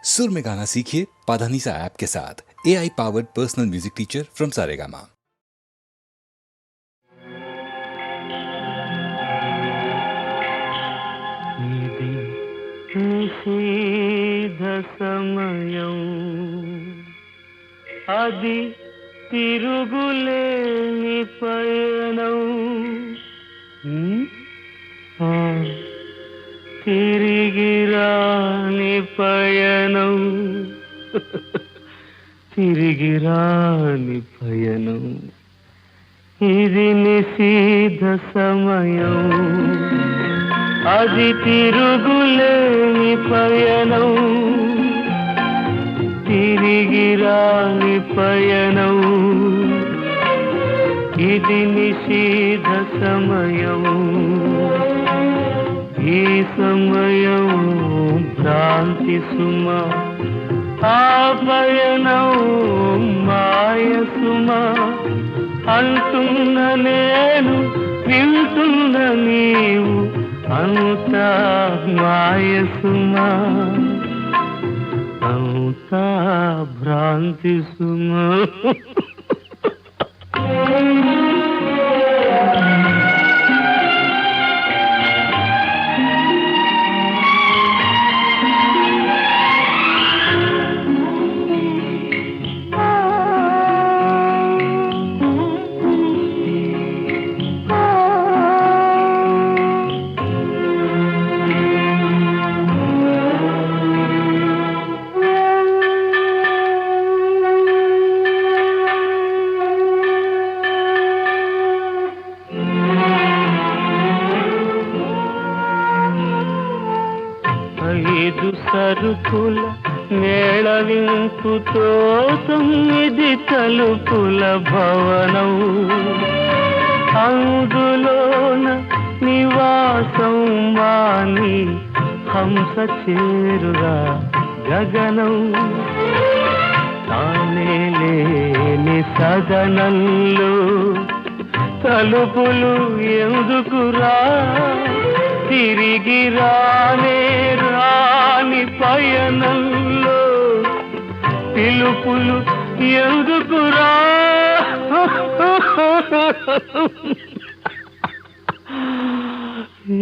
सुर में गाना सीखिए पाधानीसा ऐप के साथ। AI powered personal music teacher from Saregama. నిషేధ సమయం అది తిరుగులేని పయనం తిరిగి రాని పయనం తిరిగి రాని పయనం ఇది నిషేధ సమయం అది తిరుగులేని పయనం తిరిగి రాని పయనం ఇది నిషేధ సమయం ఈ సమయం భ్రాంతి సుమ ఆ పయనం మాయ సుమ అంటున్న నేను వింటున్న నీవు అంతా మాయ సుమ అంతా భ్రాంతి సుమ ఐదు సరుకుల మేళవింపుతో 9 తలుపుల భవనం అందులోన నివాసం మాని హంస చేరుగా గగనం తానే లేని సదనంలో తలుపులు ఎందుకురా తిరిగి రానే రాని పయనంలో పిలుపులు ఎందుకురా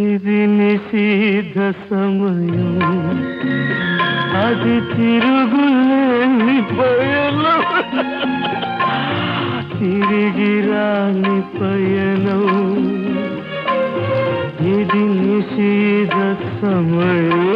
ఇది నిషేధ సమయం అది తిరుగులేని పయనం తిరిగి రాని పయనం ఇది నిషేధ సమయం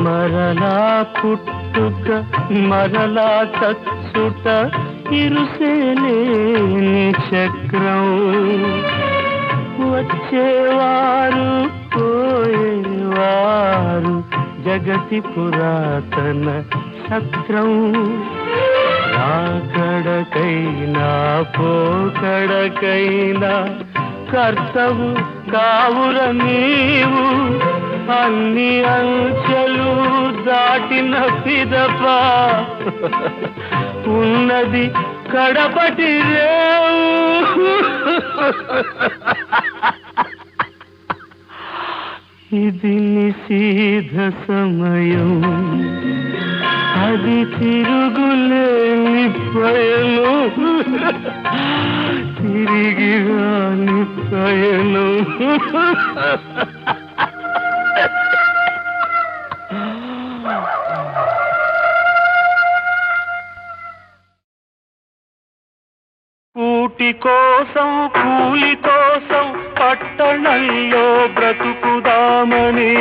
మరలా పుట్టుక మరలా చచ్చుట ఇరుసేలేని చక్రం వచ్చేవారు పోయేవారు జగతి పురాతన ఛత్రం రాకడకైనా పోకడకైనా కర్తవు కావుర నీవు అన్ని అంచెలు దాటిన పిదప ఉన్నది కడపటి రేవు ఇది నిషేధ సమయం అది తిరుగులేని పయనం తిరిగి రాని పయనం కూటి కోసం కూలి కోసం పట్టణంలో బ్రతుకుదామని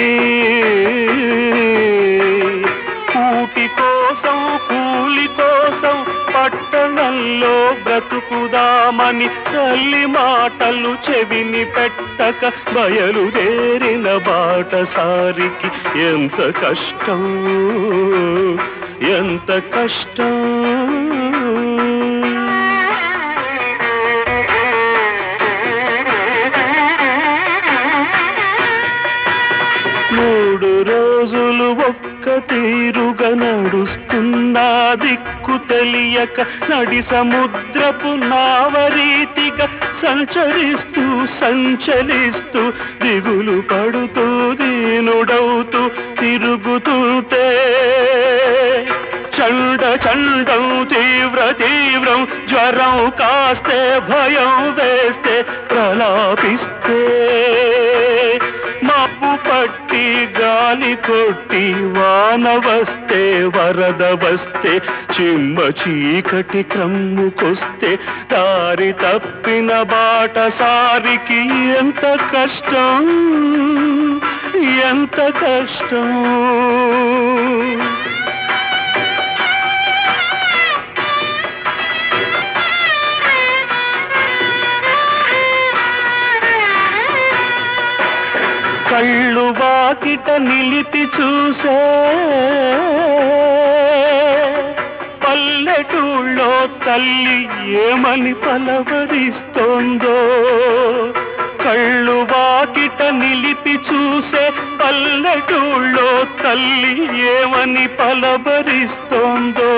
చెబుదామని తల్లి మాటలు చెవిని పెట్టక బయలుదేరిన బాటసారికి ఎంత కష్టం, ఎంత కష్టం. మూడు రోజులు ఒక్క తీరుగా నడుస్తున్నా దిక్కు తెలియక నడి సముద్రపు నావరీతిగా సంచరిస్తూ సంచలిస్తూ దిగులు పడుతూ దీనుడవుతూ తిరుగుతుంటే చండ చండం తీవ్ర తీవ్రం జ్వరం కాస్తే భయం వేస్తే ప్రలాపిస్తే మబ్బు పట్టి గాలి కొట్టి వాన వస్తే వరద వస్తే చిమ్మ చీకటి క్రమ్ముకొస్తే దారి తప్పిన బాటసారికి ఎంత కష్టం, ఎంత కష్టం. కళ్ళు వాకిట నిలిపి చూసే పల్లెటూళ్ళో తల్లి ఏమని పలవరిస్తోందో, కళ్ళు వాకిట నిలిపి చూసే పల్లెటూళ్ళో తల్లి ఏమని పలవరిస్తోందో.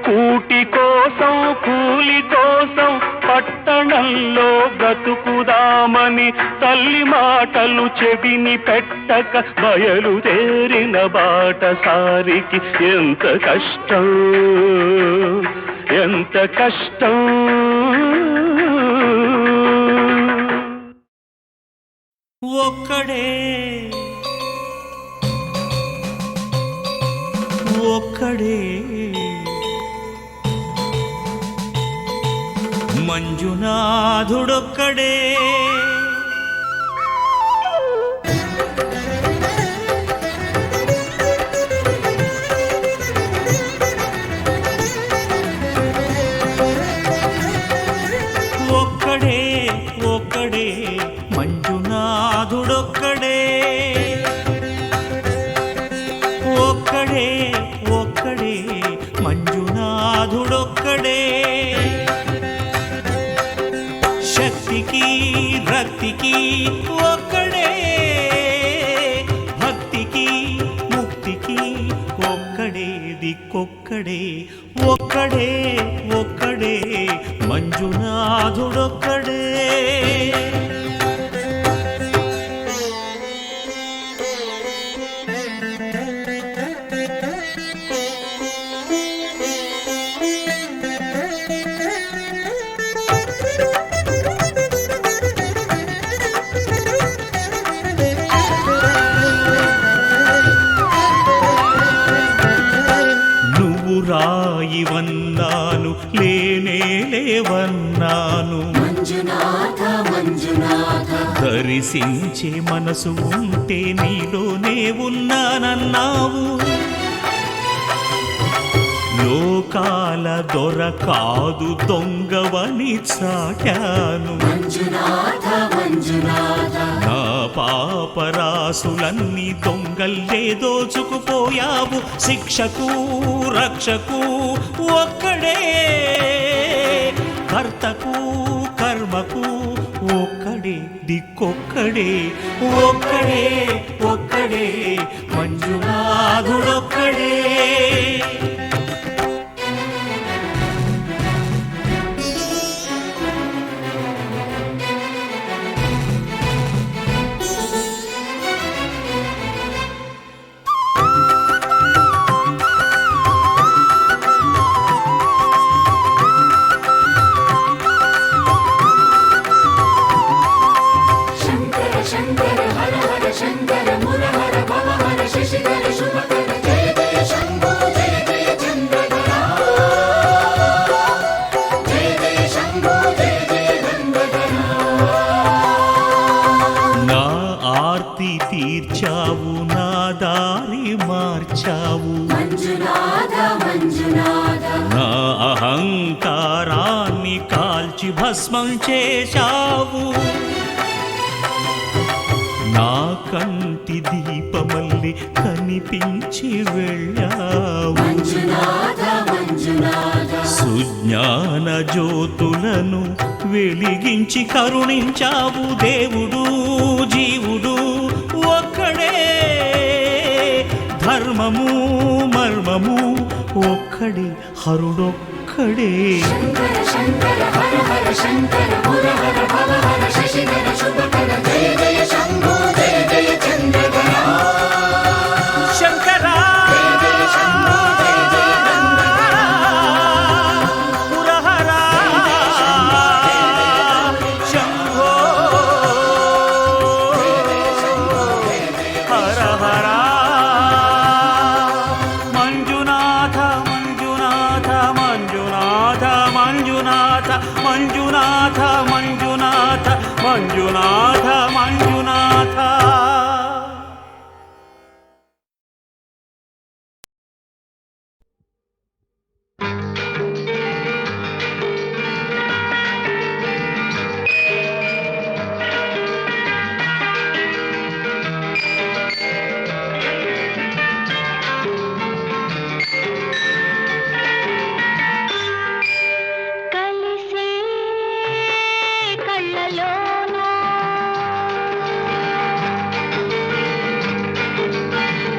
కూటి కోసం కూలి కోసం పట్టణంలో బ్రతుకుదామని తల్లి మాటలు చెవిని పెట్టక బయలుదేరిన బాటసారికి ఎంత కష్టం, ఎంత కష్టం. ఒక్కడే ఒక్కడే మంజునాథుడొక్కడే, ఒక్కడే ఒక్కడే మంజునాథుడొక్కడే, ఒక్కడే ఒక్కడే మంజునాథుడొక్కడే. శక్తికి రక్తికి ఒక్కడే, భక్తికి ముక్తికి ఒక్కడే దిక్కొక్కడే, ఒక్కడే ఒక్కడే మంజునాథుడొక్కడే. రాయివన్నాను లేనే లేవన్నాను, మంజునాథ మంజునాథ దర్శించే మనసు ఉంటే నీలోనే ఉన్నానన్నావు. లోకాల దొర కాదు దొంగవని చాటాను, మంజునాథ మంజునాథ నా పాపరాసులన్నీ దొంగల్లే దోచుకుపోయావు. శిక్షకు రక్షకు ఒక్కడే, కర్తకు కర్మకు ఒక్కడే దిక్కొక్కడే, ఒక్కడే ఒక్కడే మంజునాథుడొక్కడే. తీర్చావు నా దారి మార్చావు, మంజునాథ మంజునాథ నా అహంకారాన్ని కాల్చావు. కాల్చి భస్మం చేశావు నా కంటి దీపమల్లి కనిపించి వెళ్ళావు మంజునాథ మంజునాథ సుజ్ఞాన జ్యోతులను వెలిగించి కరుణించావు దేవుడు జీవుడు ఒక్కడే ధర్మము మర్మము ఒక్కడే హరుడొక్కడే శంకర శంకర హర హర శంకర పుర హర భవ హర శశిధర శుభకర జయ జయ శంభో జయ జయ చంద్రధర శంకరా జయ జయ శంభో జయ జయ గంగాధర పురహరా శంభో హర హర మంజునాథ మంజునాథ మంజునాథ మంజునాథ మంజునాథ మంజునాథ మంజునాథ మంజునాథ కలిసే కళ్ళలోన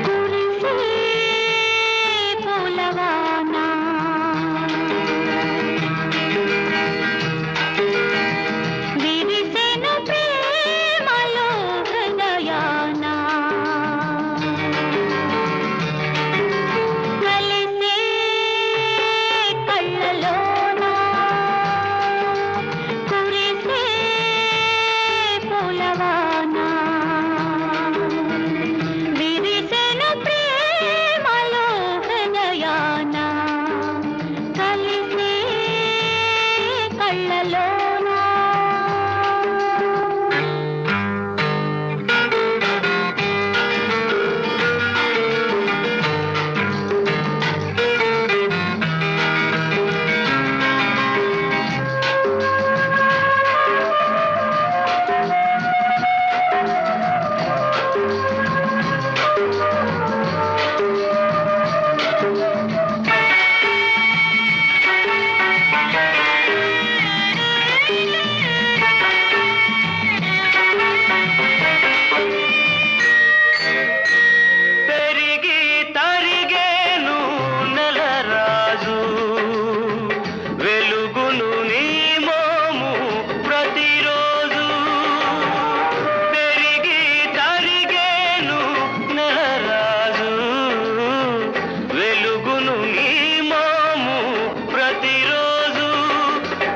కురిసే పూలవాన విరిసెను ప్రేమలో హృదయాన కలిసే కళ్ళలోన కురిసే పూలవాన విరిసెను ప్రేమలో హృదయాన కలిసే కళ్ళలోన పెరిగి తరిగేను నెలరాజు వెలుగును నీ మోము ప్రతిరోజు పెరిగి తరిగేను నెలరాజు వెలుగును నీ మోము ప్రతిరోజు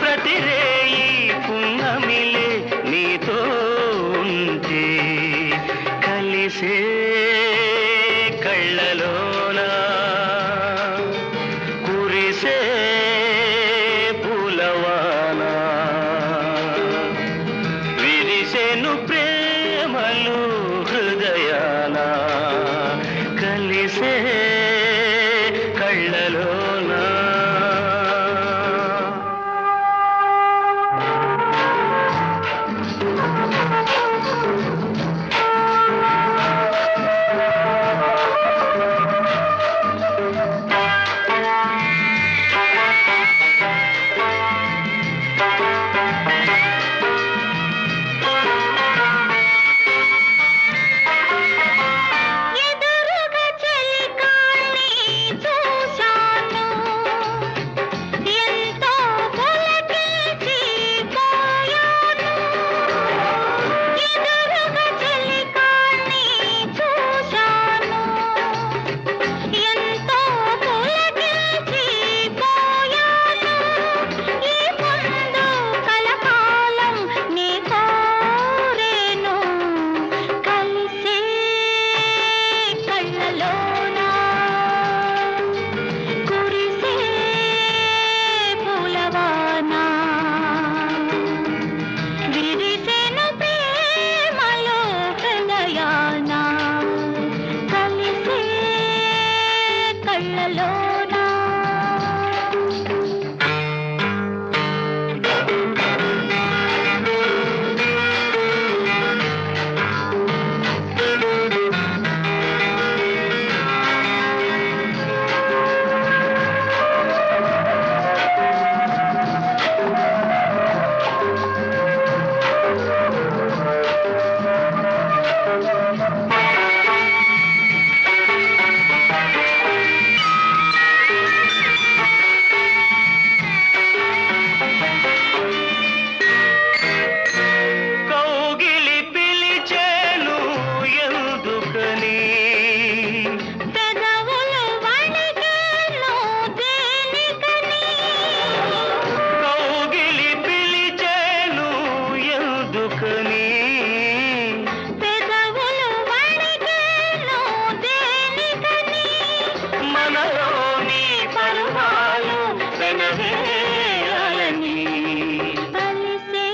ప్రతిరేయి పున్నమిలే నీతో ఉంటే కలిసే కళ్ళలోన కురిసే పూలవాన విరిసెను ప్రేమలు హృదయాన కలిసే కళ్ళలోన ఎదురుగా చెలికాన్ని చూశాను ఎంతో పులకించి పోయాను ఎదురుగా చెలికాన్ని చూశాను ఎంతో పులకించి పోయాను ఈ ముందు కలకాలం నీ కోరేను కలిసే కళ్ళలోన కురిసే పూలవాన విరిసెను ప్రేమలో హృదయాన కలిసే కళ్ళలోన వానలోని పరువాలు వెనవేయాలని కలిసే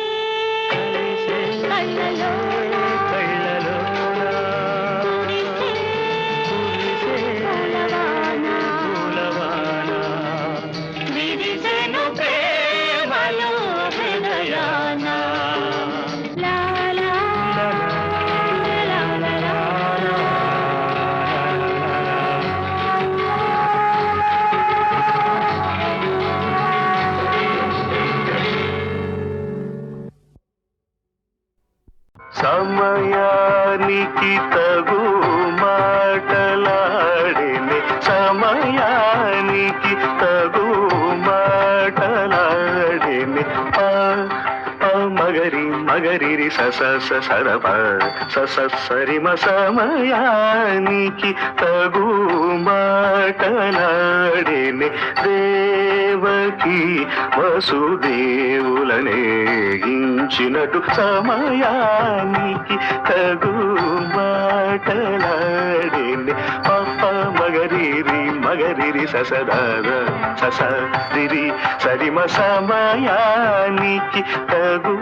కళ్ళలో కురిసే పూలవాన విరిసెను ప్రేమలో హృదయాన లా లా లా లా లా సమయానికి తగు మాటలాడిని సమయానికి తగు మాటలాడిని మగరి మగరిరి సస సరప సరిమ సమయానికి తగు మాటలాడిని దేవకి వసుదేవులనే గించినట్టు సమయానికి తగు మాటలాడిని పప్ప మగరిరి ససదాద ససరిరి సరిమ సమయానికి తగు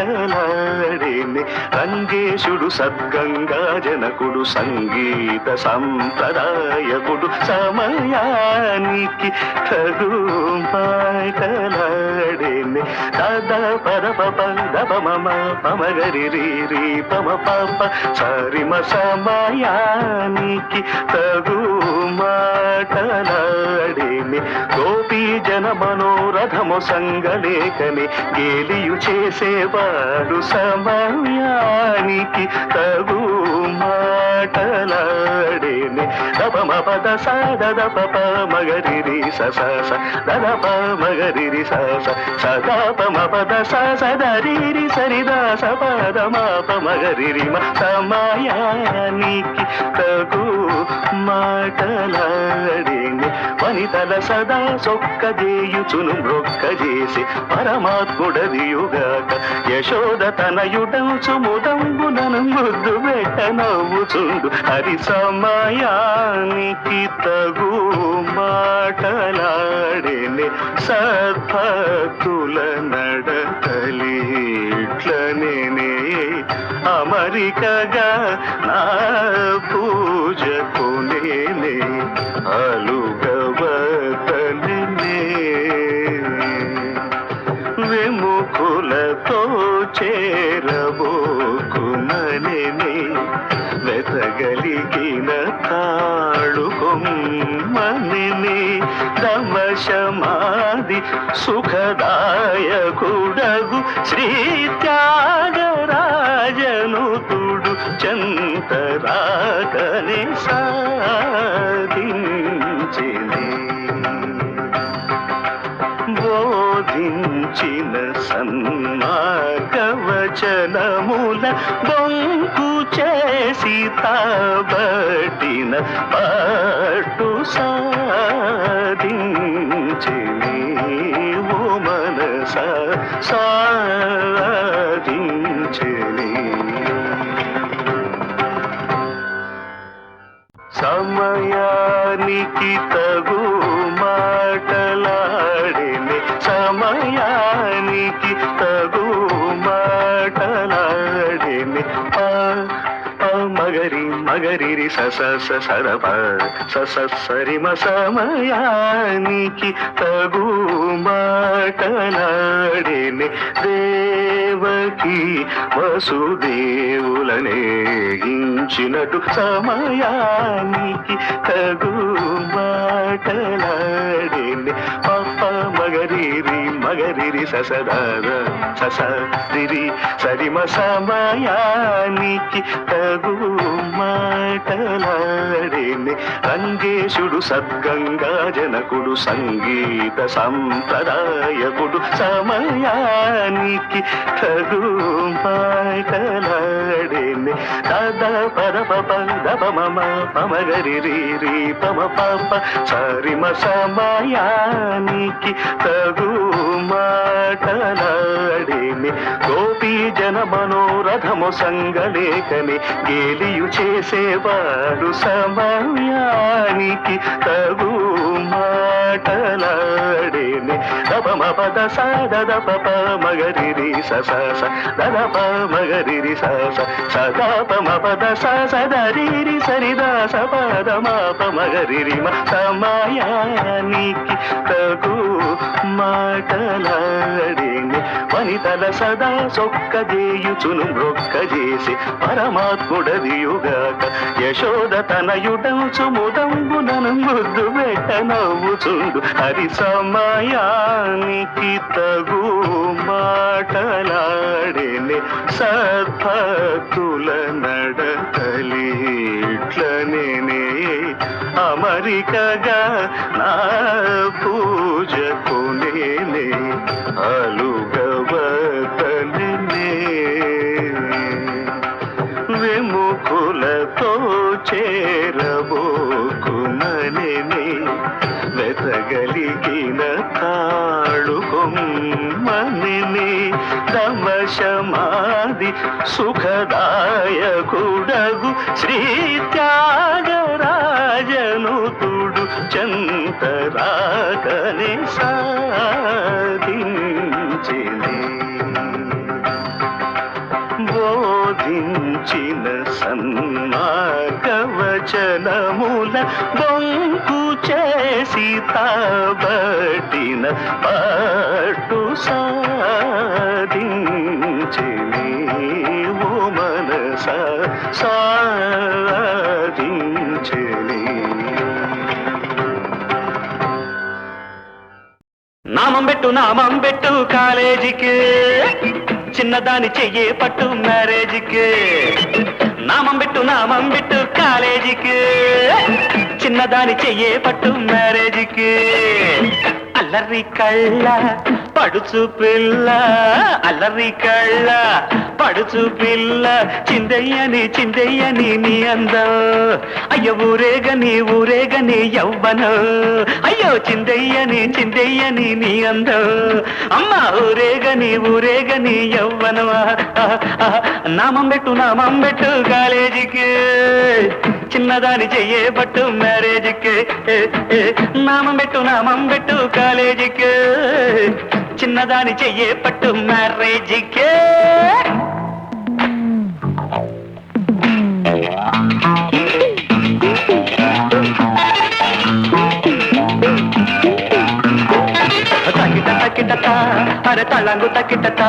మాటలాడిని రంగేశుడు సద్గంగా జనకుడు సంగీత సంప్రదాయకుడు సమయానికి తగు మాటలాడిని దద పర పప దప మమ పమగరి రీ పమ పప సరిమ సమయానికి తగు మాటలాడిని గోపీ జన మనోరథము సంగలేకని గేలియు చేసేవాడు సమయానికి తగు మాటలాడిని దపమ పద సద పప మగరిరి సస దదప మగరిరి సస సదాపమ పద సదరిరి సరిదా సపద మాప మగరిరి సమయానికి తగు మాటలాడిని వనితల సదా సొక్కజేయుచును మ్రొక్కజేసి పరమాత్ముడదియుగాక యశోద తనయుడవుచు ముదంబునను ముద్దు పెట్ట నవ్వుచుండు హరి సమయానికి తగు మాటలాడిని సద్భక్తుల నడతలిట్లనే అమరికగా నా పూజ కొనేనే అలుగవతనే విముఖులతో చేరబోకుననే వెతగలిగిన తాళుకొమ్మని దమశమాది సుఖదాయకుడగు శ్రీ త్యాగరాజనుతుడు చంతరాకని సాధించిని బోధించిన సన్మార్గవచనముల బొంకు చేసి తాబట్టిన పట్టు సాధించిని ఓ మనస సాధించిని సమయానికి తగు మాటలాడిని సమయానికి తగు మాటలాడిని మగరిరి సస సరప సరిమ సమయానికి తగు మాటలాడిని దేవకి వసుదేవులనే గించినట్టు సమయానికి తగు మాటలాడిని పప్ప మగరిరి ససదాద ససరిరి సరిమ సమయానికి తగు మాటలాడిని రంగేశుడు సద్గంగా జనకుడు సంగీత సంప్రదాయకుడు సమయానికి తగు మాటలాడిని దద పర పప దప మమ పమగరి రీ పమ పప సరిమ సమయానికి తగు మా మాటలాడేని గోపీ జన మనోరథము సంగలేకని గేలియు చేసేవాడు సమయానికి తగు మాటలాడేని దపమ పద సద పప మగరిరి సస దదప మగరిరి సస సదపమ పద సదరిరి సరిదా సపద మాప మగరిరి సమయానికి తగు మాటలాడేని వనితల సదా సొక్కజేయుచును మ్రొక్కజేసి పరమాత్ముడదియుగాక యశోద తనయుడంచు ముదంబునను ముద్దు పెట్ట నవ్వుచుండు హరి సమయానికి తగు మాటలాడేని సద్భక్తుల నడతలిట్లనే అమరికగా నా పూజ కొనేనే అలుగవతనే విముఖులతో చేరబోకుననే వెతగలిగిన తాళుకొమ్మని దమశమాది సుఖదాయకుడగు శ్రీ త్యాగరాజనుతుడు చంతరాకని సాధించిని బోధించిన సన్మార్గవచనముల బొంకు చేసి తాబట్టిన పట్టు సాధించిని ఓ మనస సాధించిని నామం పెట్టు కాలేజీకి చిన్నదాని చెయ్యే పట్టు మ్యారేజీకి నామం పెట్టు కాలేజీకి చిన్నదాని చెయ్యే పట్టు మ్యారేజీకి అల్లరి కళ్ళ పడుచు పిల్ల అల్లరి కళ్ళ పడుచు పిల్ల చిందయ్యని నీ అందం అయ్యో ఊరేగని యవ్వనం అయ్యో చిందయ్యని నీ అందం అమ్మ ఊరేగని యవ్వనం నామం పెట్టు కాలేజీకి చిన్నదాని చెయ్యే పట్టు మ్యారేజీకి నామం పెట్టు కాలేజీకి చిన్నదాని చెయ్యే పట్టు మ్యారేజీకి తక్కిట అరే తళ్ళంగు తక్కిట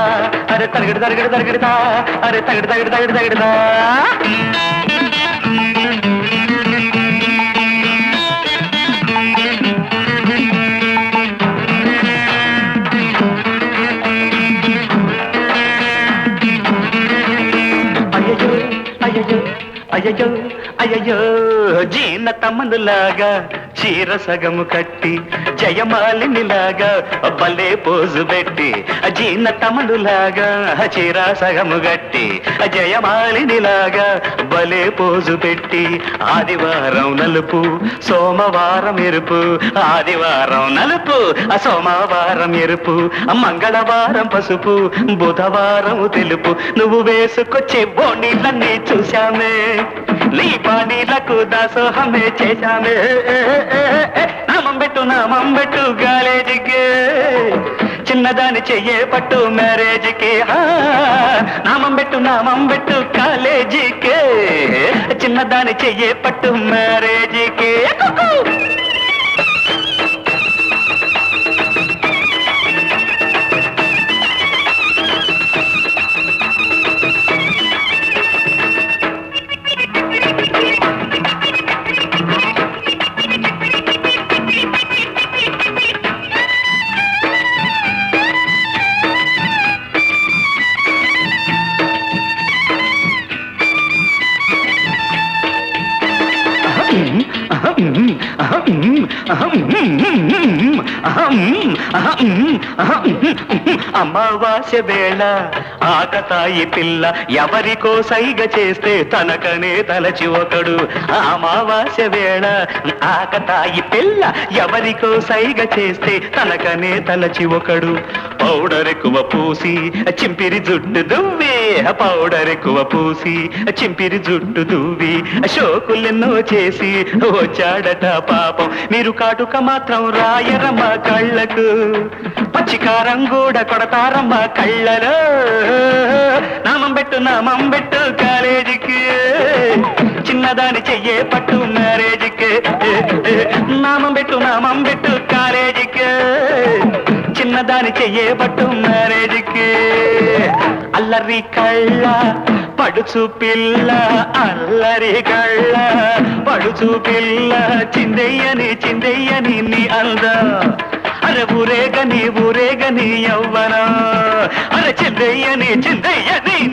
అరే తరగడదా అరే తగడదా అయ్యయ్యో జీన తమ్ములాగా చీర సగము కట్టి జయమాలినిలాగా భలే పోజు పెట్టి జీన తమ్ములాగా చీర సగము కట్టి జయమాలినిలాగా భలే పోజు పెట్టి ఆదివారం నలుపు సోమవారం ఎరుపు ఆదివారం నలుపు సోమవారం ఎరుపు మంగళవారం పసుపు బుధవారం తెలుపు నువ్వు వేసుకొచ్చే బోనీలన్నీ చూశామే నీ పానీలకు దాసోహమే చేశామే నామం పెట్టు కాలేజీకి చిన్నదాని చెయ్యే పట్టు మ్యారేజీకి నామం పెట్టు కాలేజీకి చిన్నదాని చెయ్యే పట్టు మ్యారేజీకి అమావాస్య వేళ ఆకతాయి పిల్ల ఎవరికో సైగ చేస్తే తనకనే తలచి ఒకడు అమావాస్య వేళ ఆకతాయి పిల్ల ఎవరికో సైగ చేస్తే తనకనే తలచి ఒకడు పౌడర్ ఎక్కువ పూసి చింపిరి జుట్టు దువ్వి పౌడర్ ఎక్కువ పూసి చింపిరి జుట్టు దువ్వి షోకులెన్నో చేసి వచ్చాడట పాపం మీరు కాటుక మాత్రం రాయరమ్మ కళ్ళకు పచ్చికారం కూడా కొడతారమ్మ కళ్ళలో నామం పెట్టు కాలేజీకి చిన్నదాని చెయ్యే పట్టు మ్యారేజీకి నామం పెట్టు కాలేజీకి చిన్నదాని చెయ్యే పట్టు మ్యారేజీకి అల్లరి కళ్ళ పడుచు పిల్ల అల్లరి కళ్ళ పడుచు పిల్ల చిందెయ్యని నీ అందం అరే ఊరేగని యవ్వనా అరే చిందెయ్యని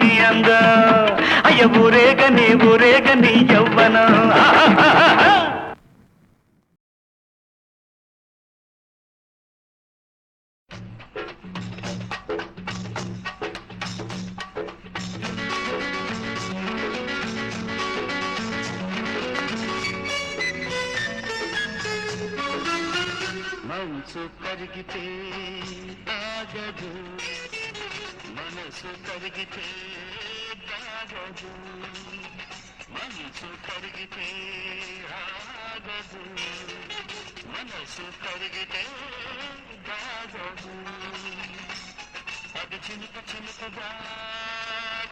నీ అందం అయ్య ఊరేగని యవ్వనా మనసు కరిగితే ఆగదు మనసు కరిగితే ఆగదు మనసు కరిగితే ఆగదు మనసు కరిగితే ఆగదు అది చినుకుగా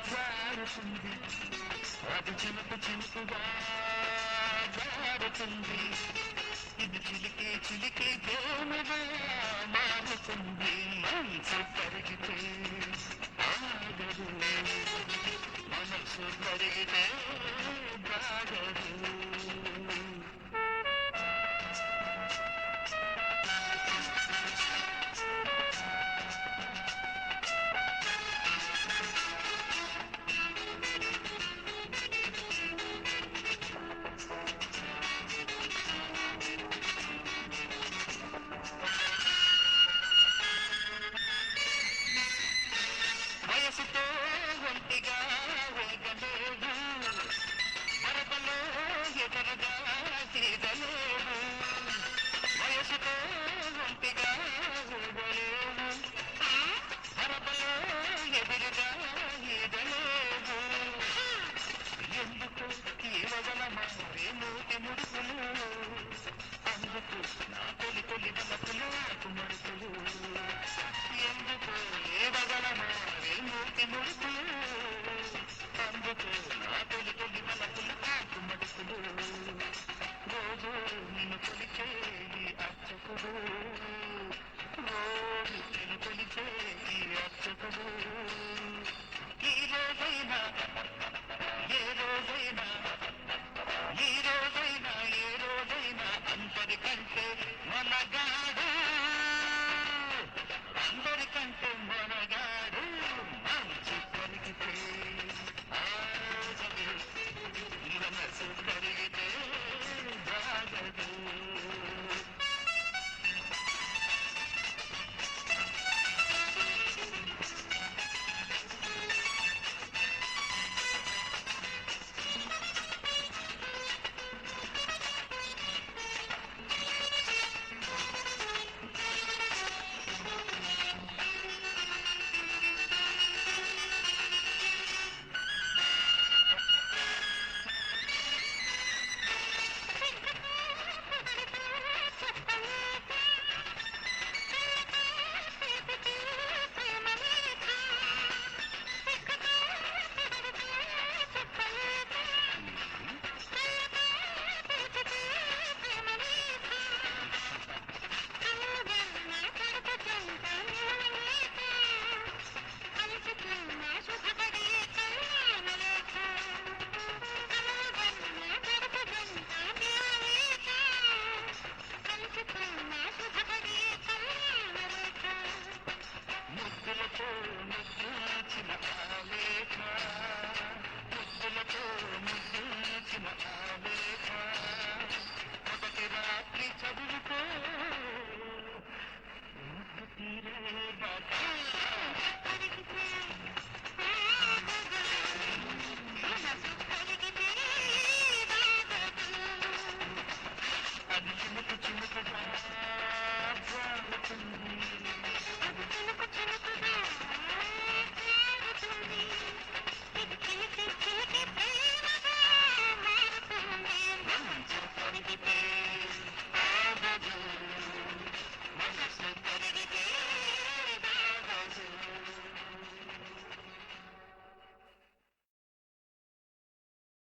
జారుతుంది అది చినుకుగా జారుతుంది ఇది చిలికే ప్రేమగా మారుతుంది మనసు కరిగితే ఆగదు మనసు కరిగితే ఆగదు వయసుతో ఒంటిగా వేగలేదు మరపలో ఎదురుగా తీగలేదు వయసుతో ఒంటిగా వేగలేదు మరపలో ఎదురుగా ఈదలేదు ఎందుకు ఈ వదలమా మూటి ముడుకులు అందుకు నా తొలి వలపులు మడుకులు ఎందుకు ఏ వదలమా మూటి ముడుకులు అందుకు నా తొలి వలపులు మడుకులు రోజు నిన్ను కొలిచే ఈ అర్చకుడు రోజు నిన్ను కొలిచే ఈ అర్చకుడు ఈ రోజైనా ఏ రోజైనా అందరికంటే మనగాడు మనసు కరిగితే ఆగదు మనసు కరిగితే ఆగదు చినుకు చినుకుగా జారుతుంది. అది చినుకు